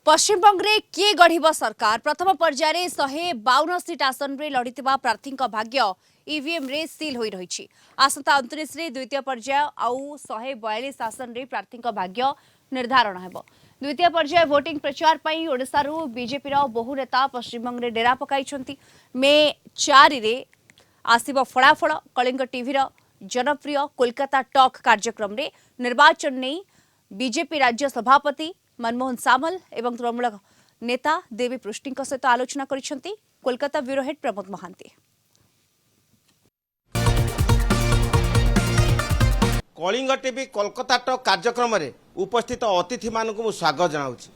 पश्चिमबंग में किए गढ़ सरकार प्रथम पर्यायर 152 सीट आसन में लड़ी प्रार्थी भाग्य ईवीएम रे सील हो रही। आसंता 29 रे द्वितीय पर्याय आउ 142 आसन में प्रार्थी भाग्य निर्धारण हेब। द्वितीय पर्याय वोटिंग प्रचार पर ओडिशार बीजेपी बहु नेता पश्चिमबंग में डेरा पकाई। मे 4 रे आसिब फलाफल कलिंग टीवी जनप्रिय कोलकाता टॉक कार्यक्रम रे निर्वाचन नहीं बीजेपी राज्य सभापति मनमोहन सामल एवं तृणमूल नेता देवी पृष्टि सहित आलोचना करिसेंती। Kolkata bureau head Pramod Mahanti. Kalinga TV Kolkata talk कार्यक्रम रे उपस्थित अतिथि मानक मु स्वागत जनाउछि।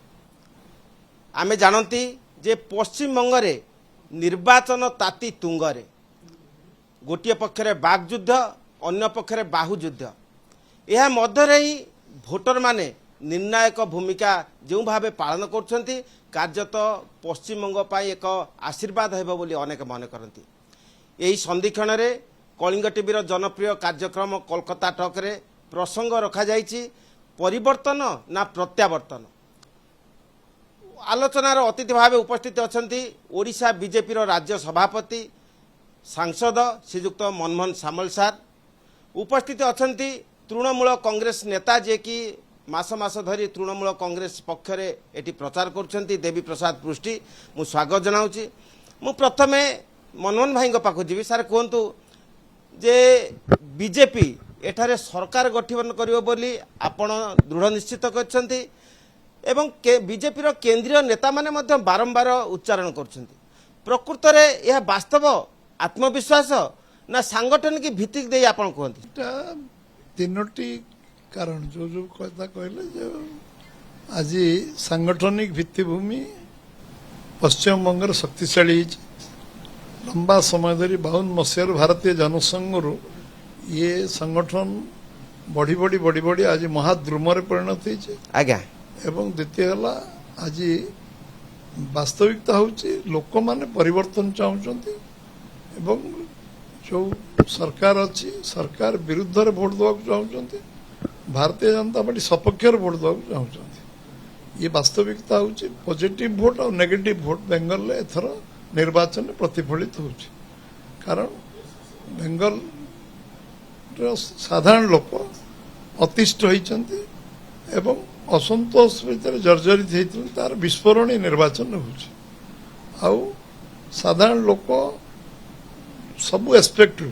आमे जानती जे पश्चिम बंग रे निर्वाचन ताती तुंगरे गोटे पक्षरे बागयुद्ध अन्य पक्षरे बाहुयुद्ध यह मध्य ही भोटर माने निर्णायक भूमिका जो भाव पालन कर कार्यत पश्चिमबंग एक आशीर्वाद हेबो बोली अनेक मन करती। यही संधिक्षण रे कलिंग टीवी जनप्रिय कार्यक्रम कोलकाता टॉक रे प्रसंग रखा जाइछि परिवर्तन ना प्रत्यावर्तन। आलोचनार अतिथि भाव उपस्थित अछंती ओडिशा बीजेपी राज्य सभापति सांसद श्रीयुक्त मनमोहन सामल सार। उपस्थित अछंती तृणमूल कांग्रेस नेता जे कि मास मास धरी तृणमूल कांग्रेस पक्षरे एटी प्रचार करुछंती देवी प्रसाद पृष्टि। मु स्वागत जनाउछि। मु प्रथमे मनमोहन भाई पाखु जीवी। सार कहतु जे बीजेपी एठारे सरकार गठन करिवो बोली आपण दृढ़ निश्चित करछंती एवं बीजेपी रो केंद्रीय नेता माने मध्य बारंबार उच्चारण करछंती। प्रकृत रे यह वास्तव आत्मविश्वास ना सांगठनिक भित्ति दे आपण कहंती? तीनोटी कारण जो जो कथा कहले जो आज सांगठनिक भित्तिभूमि पश्चिम बंगर शक्तिशाली लंबा समय धरी 52 मसीह भारतीय जनसंघ ये संगठन बढ़ी बढ़ी बढ़ी बढ़ी आज महाद्रुम परिणत आज्ञा एवं द्वितीय आज वास्तविकता हूँ लोक माने परिवर्तन चाहते एवं जो सरकार अच्छी सरकार विरुद्ध रे भोट देवा चाहते भारतीय जनता पार्टी सपक्ष भोट देवा चाहते। ये वास्तविकता हूँ पॉजिटिव भोट और नेगेटिव भोट बेंगल में एथर निर्वाचन में प्रतिफलित हो कारण बेंगल साधारण लोक अतिष्ठ होती एवं असंतोष भीतर जर्जरित होती तार विस्फोरण निर्वाचन हो साधारण लोक सबु एस्पेक्ट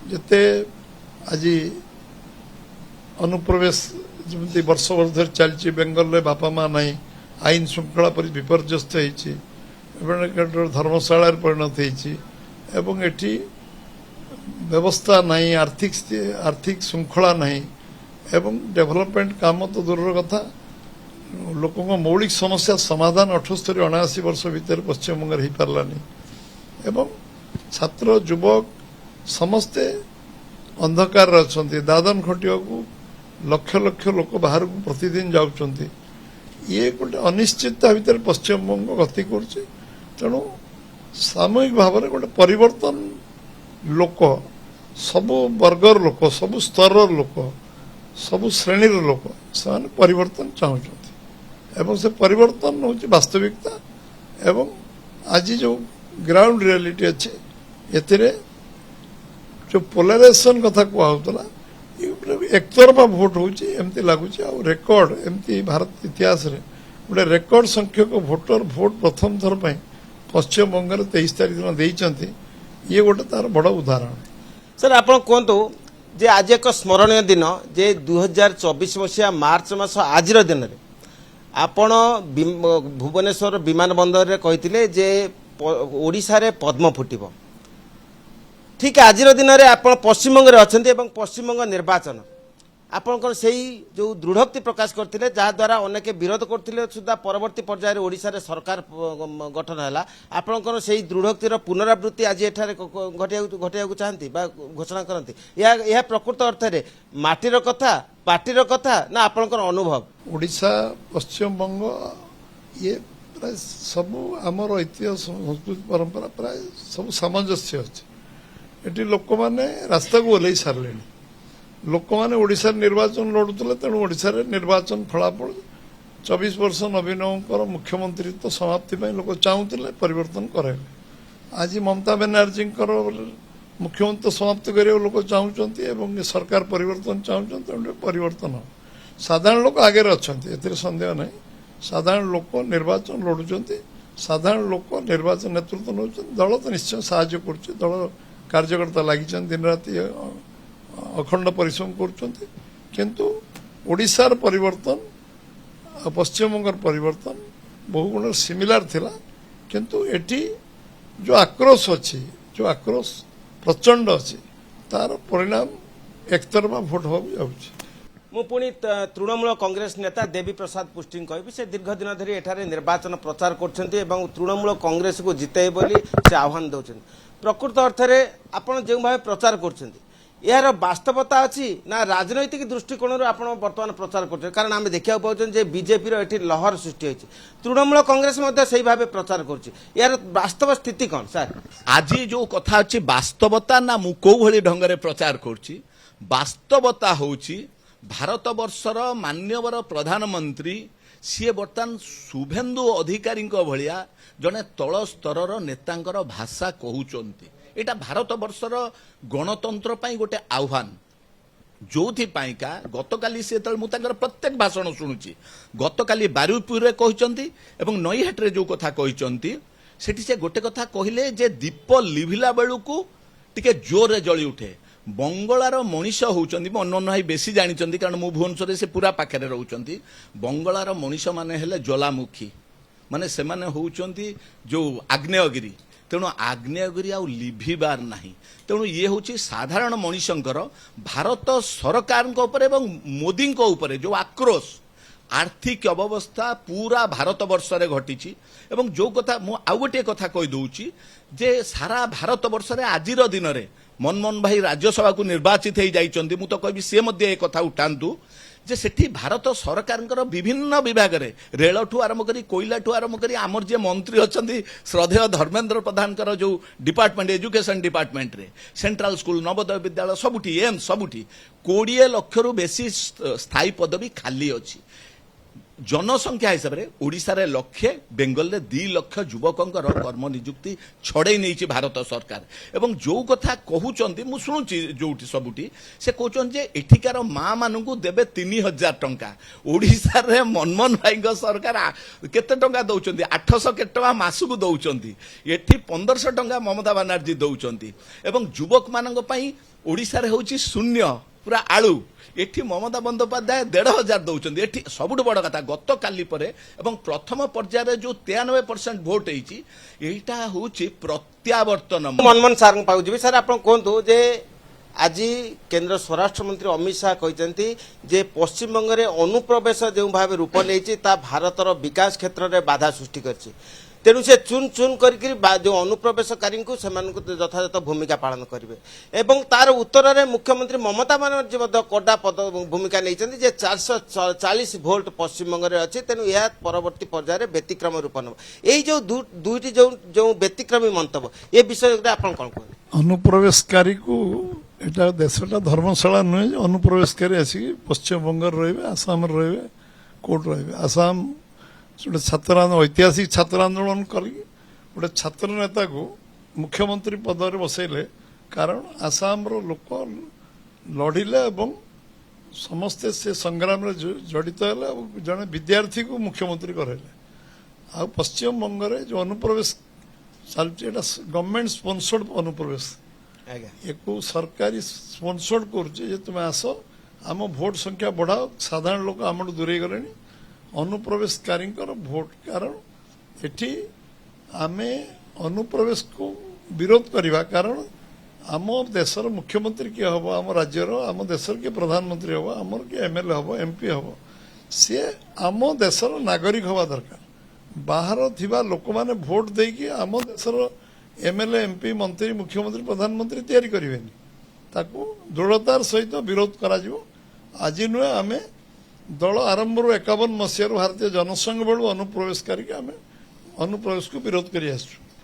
जिते आज अनुप्रवेश जमी वर्ष वर्ष धरी चलती बेंगल में बापा माँ नहीं आईन श्रृंखला पर विपर्यस्त हो धर्मशाला परिणत होती व्यवस्था नहीं आर्थिक श्रृंखला नहीं एवं डेवलपमेंट काम तो दूर कथा लोकों मौलिक समस्या समाधान 78-79 वर्ष भीतर पश्चिम बंग हो पारानी एवं छात्र युवक समस्ते अंधकार अच्छा दादन खटिया को लक्ष लक्ष लोक बाहर को प्रतिदिन जाऊँच ये गोटे अनिश्चितता भीतर पश्चिम बंग गति कर तेणु सामूहिक भाव में गोटे परिवर्तन लोक सबु वर्गर लोक सबु स्तर लोक सबु श्रेणी लोक से परिवर्तन चाहते एवं से परिवर्तन हूँ वास्तविकता एवं आज जो ग्राउंड रियलिटी अच्छे एथिरे जो पोलराइजेशन कथा कहला एक तरफा भोट होमती लगुच रेकर्ड एमती भारत इतिहास रे गोटे रेकर्ड संख्यक भोटर भोट प्रथम थर पश्चिम बंग 23 तारीख दिन देइचंती ये गोटे तार बड़ उदाहरण। सर आप कहतु जे आज एक स्मरणीय दिन जे 2024 मसीहा मार्च मास आज दिन में आपण भुवनेश्वर विमान बंदर रे कहिथिले जे ओडिशा रे पद्म फुटिबो। ठीक आज दिन में आप पश्चिमबंग अच्छा पश्चिमबंग निर्वाचन आपंकर से जो दृढ़ोक्ति प्रकाश करते जहाद्वारा अनेक विरोध करते सुधा परवर्ती पर्यायर ओडिशा रे सरकार गठन है आपंकर से दृढ़ोक्तिर पुनरावृत्ति आज एठारे घटिया चाहती घोषणा करती यह प्रकृत अर्थ में माटीर कथा पार्टीर कथा ना आपंकर अनुभव? ओडिशा पश्चिम बंग ये प्राय सबू आमर इतिहास संस्कृति परंपरा प्राय सब सामंजस्य अच्छे एटी लोक मैंने रास्ता को ओल्लै सारे लोक मैंने ओडिशा निर्वाचन लड़ुले तेणु ओडिशा निर्वाचन फलाफल 24 वर्ष नवीनकर मुख्यमंत्री समाप्ति लोक चाहूले परिवर्तन कराइले आज ममता बनर्जी मुख्यमंत्री समाप्त कर लोक चाहते सरकार परिवर्तन चाहते परिवर्तन हो साधारण लोक आगे अच्छा ए सन्देह नहीं साधारण लोक निर्वाचन लड़ुंट साधारण लोक निर्वाचन नेतृत्व नौ दल तो निश्चय साहाय्य कर दल कार्यकर्ता लगी दिन राति अखंड परिश्रम कर ओडिशार परिवर्तन पश्चिम बंगाल परिवर्तन बहु गुण सिमिलार थिला किंतु एटी जो आक्रोश अच्छी जो आक्रोश प्रचंड अच्छी तार परिणाम एकतरफा भोट हो जाऊँगी मु पुणी तृणमूल कांग्रेस नेता देवी प्रसाद पुष्टि कहबी से दीर्घ दिन धरी एठारे निर्वाचन प्रचार करछन्ती एवं तृणमूल कांग्रेस को जिताई बोली से आह्वान दौरान प्रकृत अर्थ में आपण जो भाव प्रचार करछन्ती यार वास्तवता अच्छी ना राजनैतिक दृष्टिकोण आप बर्तमान प्रचार कर कारण आम देखा पाचन बीजेपी ये लहर सृष्टि होती तृणमूल कांग्रेस से भाव प्रचार कर वास्तव स्थिति कौन सर आज जो कथा अच्छी वास्तवता ना मु कौ भली ढंग प्रचार करुच्ची वास्तवता होची भारत वर्षर मान्यवर प्रधानमंत्री सी बर्तमान शुभेन्दु अधिकारी भलिया जड़े तल स्तर नेतांकर भाषा कहउचंती एटा भारत वर्षर गणतंत्र पाई गोटे आह्वान जोथिपाइका गतकाली से मुझे प्रत्येक भाषण शुणुची गतकाली बारुपुर कहते एवं नईहाटे जो कथा कहते सेठी से गोटे कथा कहले जे दीप लिभिला बेलू को टिके जोर जली उठे बंगलार मनीष होउचंदी अन्न भाई बेसी जानी कारण मु भुवनेश्वर से पूरा पाखे रोचंती बंगलार मनीष माने हेले ज्वालामुखी माने से माने होउचंदी जो आग्नेयगिरी तेणु आग्नेयगिरी आउ लिभिबार नाही तेणु ये होची साधारण मनीषंकर भारत सरकार मोदी जो आक्रोश आर्थिक अव्यवस्था पूरा भारत वर्ष रे घटी एवं जो कथा मु आउ गोटे कथा कहि दउची जे सारा भारत वर्ष रे आजिर दिन रे मनमोहन भाई राज्यसभा को निर्वाचित हो जाइछन्ती मु तो कहबी से मध्य ए कथा उठांतु जे सेठी भारत सरकार विभिन्न विभाग रे रेल ठू आरंभ करी कोयला ठू आरंभ करी आमर जे मंत्री अछंती श्रद्धेय धर्मेंद्र प्रधान जो डिपार्टमेंट एजुकेशन डिपार्टमेंट रे central school Navodaya Vidyalaya सबुठी AIIMS सबुठी 20 lakh रु बेसी स्थायी पदवी खाली अछि जनसंख्या हिसाब से ओडिशा रे लक्षे बेंगल रे 2 लाख युवकंकर कर्म नियुक्ति छड़े नहीं भारत सरकार एवं जो कथा कहउचंती मु सुनुची जोठी सबुठी से कहउचन जे एठिकार मां मानकु देबे 3000 टंका ओडिशा रे मनमोहन भाई सरकार केते टंका दउचंती 800 केते टंका मासुकु दउचंती एठी 1500 टंका ममता बनर्जी दउचंती एवं युवक मानक पई ओडिशा रे होची शून्य पूरा आलू एठी ममता बंदोपाध्याय 1500 दउचंती एठी सबुठ बड़ कथा गत काली परे एवं प्रथम पर्याय जो 93% भोट होईची एटा होची प्रत्यावर्तन मनमोहन सर पाउजी सर आप कहतु जे आज केंद्र स्वराष्ट्र मंत्री अमित शाह कहते जे पश्चिम बंग में अनुप्रवेश जो भाव रूप नहीं भारतर विकास क्षेत्र में बाधा सृष्टि कर तेणु से चुन चुन करके जो अनुप्रवेशकारी को यथायथ भूमिका पालन करेंगे एवं तार उत्तर में मुख्यमंत्री ममता बनर्जी कड़ा पद भूमिका नहीं 440 भोल्ट पश्चिम बंग में अच्छी तेणु यह परवर्ती पर्यायर व्यतिक्रम रूप नब यही जो दुईटी जो व्यतिक्रमी मंतव्य ये विषय आप कौन कहते अनुप्रवेशकारी को एटा देशटा धर्मशाला नुहे अनुप्रवेशकारी आसिक पश्चिम बंग रे आसाम रे कोर्ट रे आसाम गोटे छात्र ऐतिहासिक छात्र आंदोलन कर गोटे छात्र नेता को मुख्यमंत्री पद में बसैले कारण आसाम रो लोक लड़िले एवं समस्ते से संग्राम रे जड़ित है जड़े विद्यार्थी को मुख्यमंत्री कराइले आ पश्चिम बंग रे जो अनुप्रवेश चलती गवर्नमेंट स्पॉन्सर्ड अनुप्रवेश एक सरकारी स्पॉन्सर्ड कर तुम आस आम भोट संख्या बढ़ाओ साधारण लोक आम दूरे गले अनुप्रवेशकारी भोट कारण एठी आमे अनुप्रवेश को विरोध करवा कारण आम देशर मुख्यमंत्री किए हम आम राज्यर आम देशर किए प्रधानमंत्री हम आमर किए एमएलए हम एमपी हम सी आम देशर नागरिक हवा दरकार बाहर थिबा लोक माने भोट देकी आम देशर एमएलए एमपी मंत्री मुख्यमंत्री प्रधानमंत्री तैयारी करेनि ताकू दृढ़तार सहित विरोध करा आज नुहे आमे दल आरंभ 51 मसीह भारतीय जनसंघ बेलू अनुप्रवेशकारी अनुप्रवेश को विरोध कर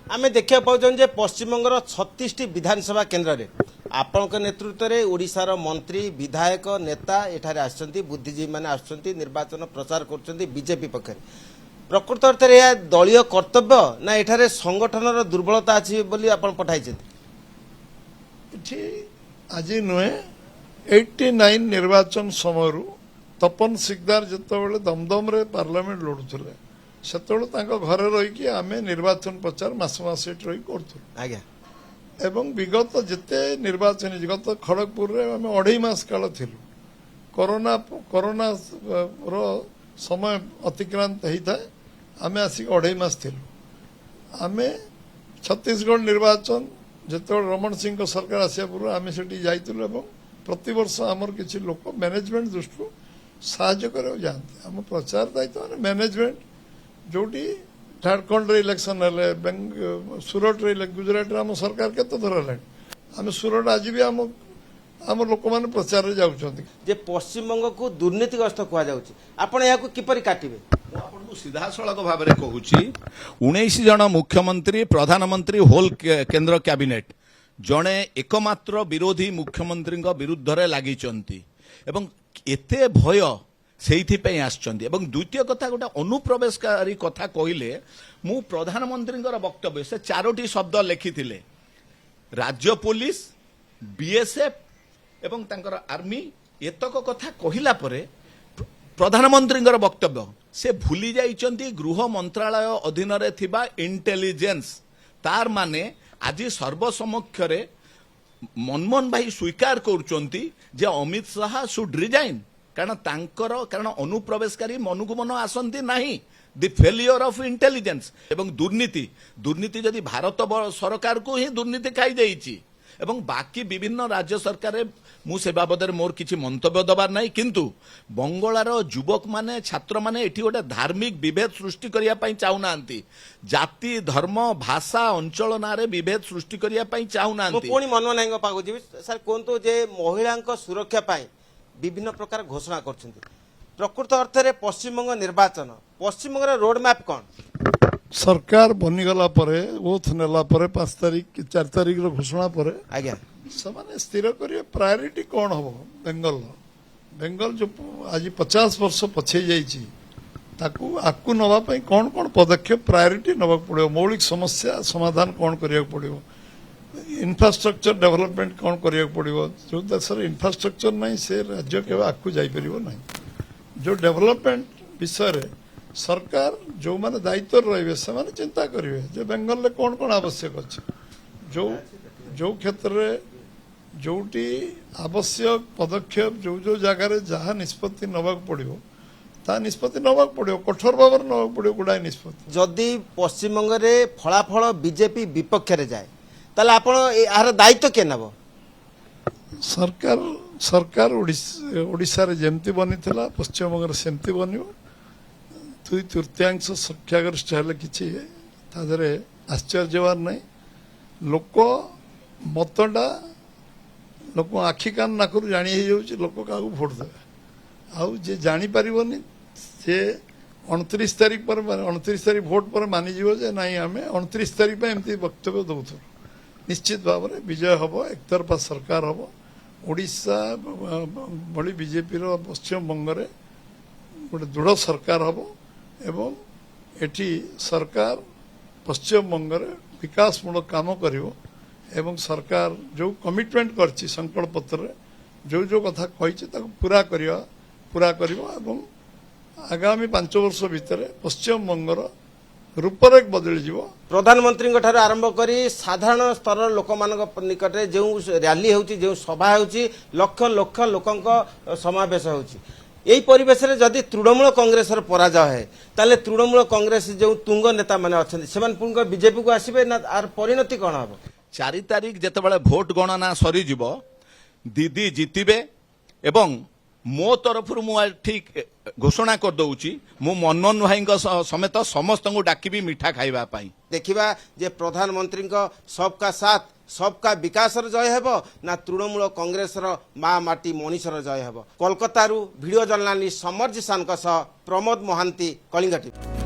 आमे देखा पाचन जे पश्चिम बंगर 36 विधानसभा केन्द्र रे ଆପଣଙ୍କ ନେତୃତ୍ୱରେ ଓଡ଼ିଶାର ମନ୍ତ୍ରୀ ବିଧାୟକ ନେତା ଏଠାରେ ଆସିଛନ୍ତି, ବୁଦ୍ଧିଜୀବୀ ମାନେ ଆସୁଛନ୍ତି, ନିର୍ବାଚନ ପ୍ରଚାର କରୁଛନ୍ତି ବିଜେପି ପକ୍ଷରେ। ପ୍ରକୃତ ଅର୍ଥରେ ଏହା ଦଳୀୟ କର୍ତ୍ତବ୍ୟ ନା ଏଠାରେ ସଂଗଠନର ଦୁର୍ବଳତା ଅଛି ବୋଲି ଆପଣ ପଠାଇଛନ୍ତି? ଏଠି ଆଜି ନୁହେଁ 89 ନିର୍ବାଚନ ସମୟରୁ ତପନ ସିକଦାର ଯେତେବେଳେ ଦମଦମରେ ପାର୍ଲାମେଣ୍ଟ ଲଢୁଥିଲେ ସେତେବେଳେ ତାଙ୍କ ଘରେ ରହିକି ଆମେ ନିର୍ବାଚନ ପ୍ରଚାର ମାସ ମାସ ଏଠି ରହି କରୁଥିଲୁ। ଆଜ୍ଞା। ଏବଂ ବିଗତ ଯେତେ ନିର୍ବାଚନ ଗତ ଖଡ଼ଗପୁରରେ ଆମେ 2.5 ମାସ କାଳ ଥିଲୁ। କରୋନାର ସମୟ ଅତିକ୍ରାନ୍ତ ହେଇଥାଏ, ଆମେ ଆସିକି 2.5 ମାସ ଥିଲୁ। ଆମେ ଛତିଶଗଡ଼ ନିର୍ବାଚନ ଯେତେବେଳେ ରମଣ ସିଂଙ୍କ ସରକାର ଆସିବା ପୂର୍ବରୁ ଆମେ ସେଠି ଯାଇଥିଲୁ ଏବଂ ପ୍ରତିବର୍ଷ ଆମର କିଛି ଲୋକ ମ୍ୟାନେଜମେଣ୍ଟ ଦୃଷ୍ଟିରୁ ସାହାଯ୍ୟ କରିବାକୁ ଯାଆନ୍ତି। ଆମ ପ୍ରଚାର ଦାୟିତ୍ୱ ମାନେ ମ୍ୟାନେଜମେଣ୍ଟ ଯୋଉଠି ଝାଡ଼ଖଣ୍ଡରେ ଇଲେକ୍ସନ ହେଲେ, ସୁରଟରେ ଗୁଜରାଟରେ ଆମ ସରକାର କେତେ ଥର ହେଲାଣି। ଆମେ ସୁରଟ ଆଜି ବି ଆମ ଲୋକମାନେ ପ୍ରଚାରରେ ଯାଉଛନ୍ତି। ଯେ ପଶ୍ଚିମବଙ୍ଗକୁ ଦୁର୍ନୀତିଗ୍ରସ୍ତ କୁହାଯାଉଛି, ଆପଣ ଏହାକୁ କିପରି କାଟିବେ? ମୁଁ ଆପଣଙ୍କୁ ସିଧାସଳଖ ଭାବରେ କହୁଛି 19 ଜଣ ମୁଖ୍ୟମନ୍ତ୍ରୀ ପ୍ରଧାନମନ୍ତ୍ରୀ ହୋଲ କେନ୍ଦ୍ର କ୍ୟାବିନେଟ ଜଣେ ଏକମାତ୍ର ବିରୋଧୀ ମୁଖ୍ୟମନ୍ତ୍ରୀଙ୍କ ବିରୁଦ୍ଧରେ ଲାଗିଛନ୍ତି ଏବଂ ଏତେ ଭୟ ସେଇଥିପାଇଁ ଆସିଛନ୍ତି। ଏବଂ ଦ୍ୱିତୀୟ କଥା, ଗୋଟେ ଅନୁପ୍ରବେଶକାରୀ କଥା କହିଲେ, ମୁଁ ପ୍ରଧାନମନ୍ତ୍ରୀଙ୍କର ବକ୍ତବ୍ୟ ସେ 4ଟି ଶବ୍ଦ ଲେଖିଥିଲେ, ରାଜ୍ୟ ପୋଲିସ, ବିଏସଏଫ ଏବଂ ତାଙ୍କର ଆର୍ମି, ଏତକ କଥା କହିଲା ପରେ ପ୍ରଧାନମନ୍ତ୍ରୀଙ୍କର ବକ୍ତବ୍ୟ ସେ ଭୁଲି ଯାଇଛନ୍ତି ଗୃହ ମନ୍ତ୍ରାଳୟ ଅଧୀନରେ ଥିବା ଇଣ୍ଟେଲିଜେନ୍ସ। ତାର ମାନେ ଆଜି ସର୍ବସମକ୍ଷରେ ମନମୋହନ ଭାଇ ସ୍ୱୀକାର କରୁଛନ୍ତି ଯେ ଅମିତ ଶାହା ସୁଡ୍ ରିଜାଇନ୍, କାରଣ ଅନୁପ୍ରବେଶକାରୀ ମନକୁ ମନ ଆସନ୍ତି ନାହିଁ। ଦି ଫେଲିୟର ଅଫ୍ ଇଣ୍ଟେଲିଜେନ୍ସ ଏବଂ ଦୁର୍ନୀତି ଯଦି ଭାରତ ସରକାରକୁ ହିଁ ଦୁର୍ନୀତି ଖାଇଯାଇଛି ଏବଂ ବାକି ବିଭିନ୍ନ ରାଜ୍ୟ ସରକାର, ମୁଁ ସେ ବାବଦରେ ମୋର କିଛି ମନ୍ତବ୍ୟ ଦେବାର ନାହିଁ। କିନ୍ତୁ ବଙ୍ଗଳାର ଯୁବକମାନେ, ଛାତ୍ରମାନେ ଏଠି ଗୋଟେ ଧାର୍ମିକ ବିଭେଦ ସୃଷ୍ଟି କରିବା ପାଇଁ ଚାହୁଁନାହାନ୍ତି। ଜାତି, ଧର୍ମ, ଭାଷା, ଅଞ୍ଚଳ ନାଁରେ ବିଭେଦ ସୃଷ୍ଟି କରିବା ପାଇଁ ଚାହୁଁନାହାନ୍ତି। ପୁଣି ମନମୋହନ ଭାଇଙ୍କ ପାଖକୁ ଯିବି। ସାର୍ କୁହନ୍ତୁ ଯେ ମହିଳାଙ୍କ ସୁରକ୍ଷା ପାଇଁ ବିଭିନ୍ନ ପ୍ରକାର ଘୋଷଣା କରୁଛନ୍ତି, ପ୍ରକୃତ ଅର୍ଥରେ ପଶ୍ଚିମବଙ୍ଗ ନିର୍ବାଚନ, ପଶ୍ଚିମବଙ୍ଗର ରୋଡ ମ୍ୟାପ୍ କ'ଣ? ସରକାର ବନିଗଲା ପରେ, ଓଥ ନେଲା ପରେ 5 ତାରିଖ 4 ତାରିଖର ଘୋଷଣା ପରେ ଆଜ୍ଞା, ସେମାନେ ସ୍ଥିର କରିବେ ପ୍ରାୟୋରିଟି କ'ଣ ହବ। ବେଙ୍ଗଲ ଯୋଉ ଆଜି 50 ବର୍ଷ ପଛେଇ ଯାଇଛି, ଆକୁ ନେବା ପାଇଁ କ'ଣ କ'ଣ ପଦକ୍ଷେପ ପ୍ରାୟୋରିଟି ନେବାକୁ ପଡ଼ିବ, ମୌଳିକ ସମସ୍ୟା ସମାଧାନ କ'ଣ କରିବାକୁ ପଡ଼ିବ, ଇନଫ୍ରାଷ୍ଟ୍ରକ୍ଚର ଡେଭଲପମେଣ୍ଟ କ'ଣ କରିବାକୁ ପଡ଼ିବ। ଯେଉଁ ଦେଶରେ ଇନଫ୍ରାଷ୍ଟ୍ରକ୍ଚର ନାହିଁ ସେ ରାଜ୍ୟ କେବେ ଆଗକୁ ଯାଇପାରିବ ନାହିଁ। ଯେଉଁ ଡେଭଲପମେଣ୍ଟ ବିଷୟରେ ସରକାର ଯେଉଁମାନେ ଦାୟିତ୍ୱରେ ରହିବେ ସେମାନେ ଚିନ୍ତା କରିବେ ଯେ ବେଙ୍ଗଲରେ କ'ଣ କ'ଣ ଆବଶ୍ୟକ ଅଛି। ଯେଉଁ କ୍ଷେତ୍ରରେ ଯେଉଁଠି ଆବଶ୍ୟକ ପଦକ୍ଷେପ, ଯେଉଁ ଜାଗାରେ ଯାହା ନିଷ୍ପତ୍ତି ନେବାକୁ ପଡ଼ିବ ତାହା ନିଷ୍ପତ୍ତି ନେବାକୁ ପଡ଼ିବ, କଠୋର ଭାବରେ ନେବାକୁ ପଡ଼ିବ ଗୁଡ଼ାଏ ନିଷ୍ପତ୍ତି। ଯଦି ପଶ୍ଚିମବଙ୍ଗରେ ଫଳାଫଳ ବିଜେପି ବିପକ୍ଷରେ ଯାଏ ତାହେଲେ ଆପଣ ଏହାର ଦାୟିତ୍ୱ କିଏ ନେବ? ସରକାର ଓଡ଼ିଶାରେ ଯେମିତି ବନିଥିଲା ପଶ୍ଚିମବଙ୍ଗରେ ସେମିତି ବନିବ। 2/3 ସଂଖ୍ୟାଗରିଷ୍ଠ ହେଲେ କିଛି ତା ଦେହରେ ଆଶ୍ଚର୍ଯ୍ୟ ହେବାର ନାହିଁ। ମତଟା ଲୋକ ଆଖି କାନ ନାକରୁ ଜାଣି ହେଇଯାଉଛି ଲୋକ କାହାକୁ ଭୋଟ ଦେବେ। ଆଉ ଯିଏ ଜାଣିପାରିବନି ସେ 29 ତାରିଖ ପରେ 29 ତାରିଖ ଭୋଟ ପରେ ମାନିଯିବ ଯେ ନାଇଁ ଆମେ 29 ତାରିଖ ପାଇଁ ଏମିତି ବକ୍ତବ୍ୟ ଦେଉଥିଲୁ। ନିଶ୍ଚିତ ଭାବରେ ବିଜୟ ହେବ, ଏକତରଫା ସରକାର ହେବ। ଓଡ଼ିଶା ଭଳି ବିଜେପିର ପଶ୍ଚିମବଙ୍ଗରେ ଗୋଟେ ଦୃଢ଼ ସରକାର ହେବ ଏବଂ ଏଠି ସରକାର ପଶ୍ଚିମବଙ୍ଗରେ ବିକାଶମୂଳକ କାମ କରିବ ଏବଂ ସରକାର ଯେଉଁ କମିଟମେଣ୍ଟ କରିଛି ସଂକଳ୍ପ ପତ୍ରରେ ଯେଉଁ କଥା କହିଛି ତାକୁ ପୁରା କରିବ ଏବଂ ଆଗାମୀ 5 ବର୍ଷ ଭିତରେ ପଶ୍ଚିମବଙ୍ଗର ରୂପରେଖ ବଦଳିଯିବ। ପ୍ରଧାନମନ୍ତ୍ରୀଙ୍କ ଠାରୁ ଆରମ୍ଭ କରି ସାଧାରଣ ସ୍ତରର ଲୋକମାନଙ୍କ ନିକଟରେ ଯେଉଁ ର୍ୟାଲି ହେଉଛି, ଯେଉଁ ସଭା ହେଉଛି, ଲକ୍ଷ ଲକ୍ଷ ଲୋକଙ୍କ ସମାବେଶ ହେଉଛି, এই পরিবেশে যদি তৃণমূল কংগ্রেসের পরাজয় হয় তাহলে তৃণমূল কংগ্রেস যে তুঙ্গ নেতা মানে অনেক সে বিজেপি কু আসবে না আর পরিণতি কোণ হব? 4 তারিখ যেতবে ভোট গণনা সরিଯିବ দিদি জিতবে এবং ମୋ ତରଫରୁ ମୁଁ ଠିକ ଘୋଷଣା କରିଦେଉଛି ମୁଁ ମନମୋହନ ଭାଇଙ୍କ ସମେତ ସମସ୍ତଙ୍କୁ ଡାକିବି ମିଠା ଖାଇବା ପାଇଁ। ଦେଖିବା ଯେ ପ୍ରଧାନମନ୍ତ୍ରୀଙ୍କ ସବକା ସାଥ ସବକା ବିକାଶର ଜୟ ହେବ ନା ତୃଣମୂଳ କଂଗ୍ରେସର ମା ମାଟି ମଣିଷର ଜୟ ହେବ। କୋଲକାତାରୁ ଭିଡ଼ିଓ ଜର୍ଣ୍ଣାଲିଷ୍ଟ ସମର ଜିସାନଙ୍କ ସହ ପ୍ରମୋଦ ମହାନ୍ତି, କଳିଙ୍ଗ ଟିଭି।